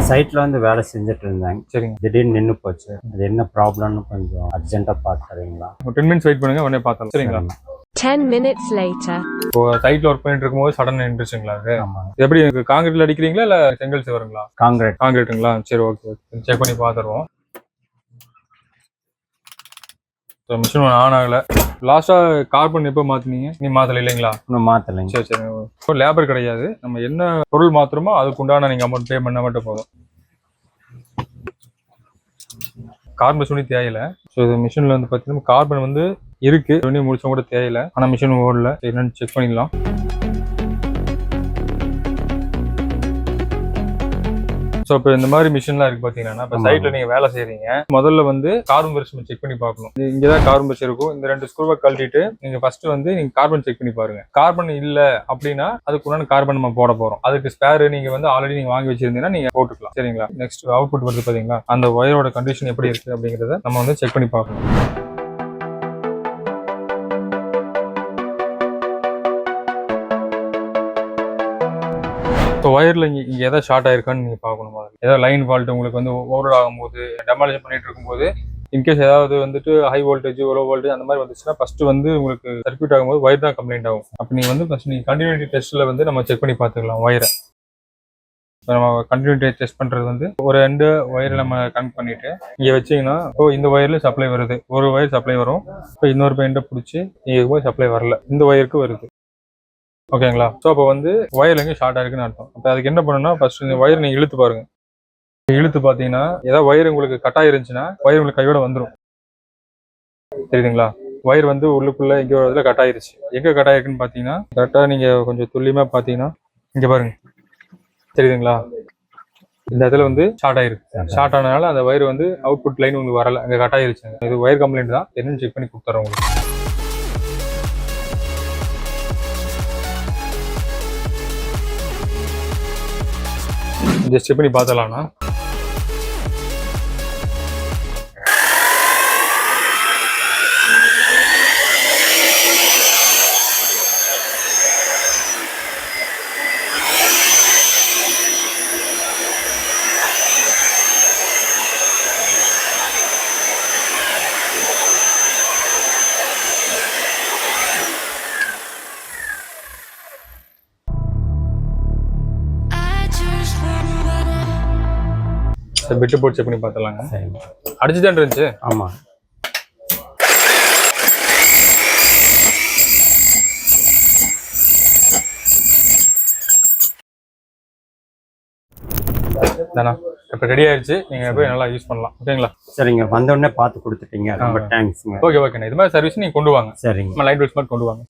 சைட்ல வந்து வேலை செஞ்சுட்டு இருந்தாங்க. சரிங்க. திடீர்னு நின்று போச்சு. அது என்ன ப்ராப்ளம்னு கொஞ்சம் அர்ஜென்ட்டா பார்த்துறீங்களா? 10 மினிட்ஸ் வெயிட் பண்ணுங்க, உடனே பார்த்தலாம். சரிங்களா? 10 minutes later. இப்போ சைட்ல ஒர்க் பண்ணிட்டு இருக்கும்போது சடன் நின்றுச்சுங்களா? அது ஆமா, எப்படி காங்கிரீட்ல அடிக்கிறீங்களா இல்ல செங்கல் சிவருங்களா? காங்கிரீட். காங்கிரீட்டுங்களா? சரி, ஓகே. செக் பண்ணி பார்த்துருவோம். மிஷின் ஆன் ஆகல. லாஸ்டா கார்பன் எப்போ மாத்தினீங்க? நீ மாத்தல இல்லைங்களா? இன்னும் மாத்தலைங்க. சரி சரி. இப்போ லேபர் கிடையாது. நம்ம என்ன பொருள் மாத்திரமோ அதுக்கு உண்டான நீங்க அமௌண்ட் பே பண்ண மட்டும் போதும். கார்பன் சுனி தேவையில்ல. ஸோ இது மிஷினில் வந்து பார்த்தீங்கன்னா கார்பன் வந்து இருக்கு, முடிச்சவங்க கூட தேவையில்லை. ஆனால் மிஷின் ஓடல. என்னன்னு செக் பண்ணிடலாம். ஸோ இப்போ இந்த மாதிரி மிஷின்லாம் இருக்கு பார்த்தீங்கன்னா, இப்போ சைட்ல நீங்க வேலை செய்யறீங்க, முதல்ல வந்து கார்பன் பிரஷ் செக் பண்ணி பார்க்கணும். இங்கே தான் கார்பன் பிரஷ் இருக்கும். இந்த 2 ஸ்க்ரூவை கழட்டிட்டு நீங்க ஃபர்ஸ்ட் வந்து நீங்க கார்பன் செக் பண்ணி பாருங்க. கார்பன் இல்ல அப்படின்னா அதுக்குள்ளான கார்பன் நம்ம போட போறோம். அதுக்கு ஸ்பேர் நீங்க வந்து ஆல்ரெடி நீங்க வாங்கி வச்சிருந்தீங்கன்னா நீங்க போட்டுக்கலாம். சரிங்களா? நெக்ஸ்ட் அவுட்புட் வருது பாத்தீங்களா? அந்த ஒயரோட கண்டிஷன் எப்படி இருக்கு அப்படிங்கறத நம்ம வந்து செக் பண்ணி பார்க்கணும். ஸோ ஒயரில் இங்கே எதாவது ஷார்ட் ஆயிருக்கான்னு நீங்கள் பார்க்கணும். ஏதாவது லைன் ஃபால்ட் உங்களுக்கு வந்து ஓவர் ஆகும்போது, டெமாலிஷன் பண்ணிட்டு இருக்கும்போது இன்கேஸ் ஏதாவது வந்துட்டு ஹை வோல்டேஜ் லோ வோல்டேஜ் அந்த மாதிரி வந்துச்சுன்னா ஃபர்ஸ்ட் வந்து உங்களுக்கு சர்க்யூட் ஆகும்போது ஒயர் தான் கம்ப்ளைண்ட் ஆகும். அப்போ நீங்கள் வந்து ஃபர்ஸ்ட் நீங்கள் கண்டினியூட்டி டெஸ்ட்டில் வந்து நம்ம செக் பண்ணி பார்த்துக்கலாம் ஒயரை. நம்ம கண்டினியூட்டி டெஸ்ட் பண்ணுறது வந்து ஒரு 2 ஒயரை நம்ம கனெக்ட் பண்ணிட்டு இங்கே வச்சிங்கன்னா இப்போ இந்த ஒயரில் சப்ளை வருது, ஒரு ஒயர் சப்ளை வரும். இப்போ இன்னொரு பெயிண்டை பிடிச்சி இங்கே போய் சப்ளை வரல, இந்த ஒயருக்கு வருது. ஓகேங்களா? ஸோ அப்போ வந்து ஒயர் எங்கே ஷார்ட் ஆயிருக்குன்னு அர்த்தம். அப்போ அதுக்கு என்ன பண்ணணும்னா ஃபர்ஸ்ட் இந்த ஒயர் நீங்கள் இழுத்து பாருங்க. இழுத்து பார்த்தீங்கன்னா ஏதாவது ஒயர் உங்களுக்கு கட் ஆயிருந்துச்சுன்னா ஒயர் உங்களுக்கு கையோட வந்துடும். தெரியுதுங்களா? ஒயர் வந்து உள்ளுக்குள்ள எங்கேயோ ஒரு இதில் கட் ஆயிருச்சு. எங்கே கட் ஆயிருக்குன்னு பார்த்தீங்கன்னா கரெக்டாக நீங்கள் கொஞ்சம் துல்லியமாக பார்த்தீங்கன்னா இங்கே பாருங்க. தெரியுதுங்களா? இந்த இடத்துல வந்து ஷார்ட் ஆயிருக்கு. ஷார்ட் ஆனதுனால அந்த ஒயர் வந்து அவுட்புட் லைன் உங்களுக்கு வரல, அங்கே கட் ஆயிருச்சு. இது ஒயர் கம்ப்ளைண்ட் தான். என்னன்னு செக் பண்ணி கொடுத்துறேன் உங்களுக்கு. ஜஸ்ட் செக் பண்ணி பார்த்தலாம்னா விட்டு போட்டு செக் பண்ணி பார்த்தலாங்க. அடிச்சுதான் இருந்துச்சு. ஆமா. தானா இப்போ ரெடி ஆயிடுச்சு. நீங்க போய் நல்லா யூஸ் பண்ணலாம். ஓகேங்களா? சரிங்க. வந்த உடனே பார்த்து கொடுத்துட்டீங்க. ரொம்ப தேங்க்ஸ்ங்க. ஓகே ஓகேண்ணா. இது மாதிரி சர்வீஸ் நீங்க கொண்டு வாங்க. சரிங்க. லைட் வெல்ஸ் மாதிரி கொண்டு வாங்க.